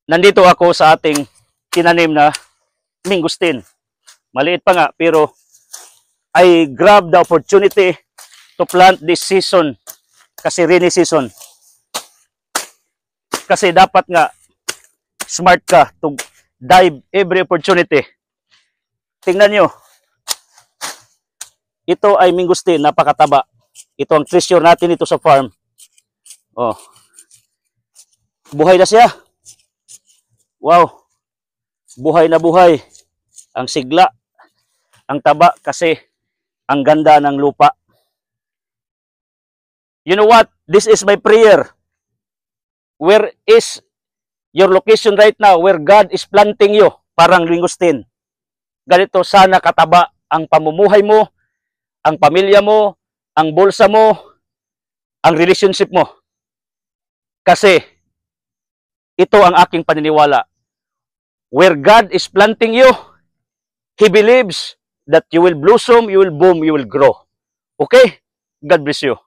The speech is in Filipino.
nandito ako sa ating tinanim na mangosteen. Maliit pa nga, pero I grab the opportunity to plant this season kasi rainy season. Kasi dapat nga smart ka to dive every opportunity. Tingnan nyo. Ito ay mangosteen, napakataba. Ito ang treasure natin ito sa farm. Oh. Buhay na siya. Wow. Buhay na buhay. Ang sigla, ang taba kasi ang ganda ng lupa. You know what? This is my prayer. Where is your location right now? Where God is planting you? Parang mangosteen. Ganito sana kataba ang pamumuhay mo, ang pamilya mo, ang bulsa mo, ang relationship mo. Kasi ito ang aking paniniwala. Where God is planting you, He believes that you will blossom, you will boom, you will grow. Okay? God bless you.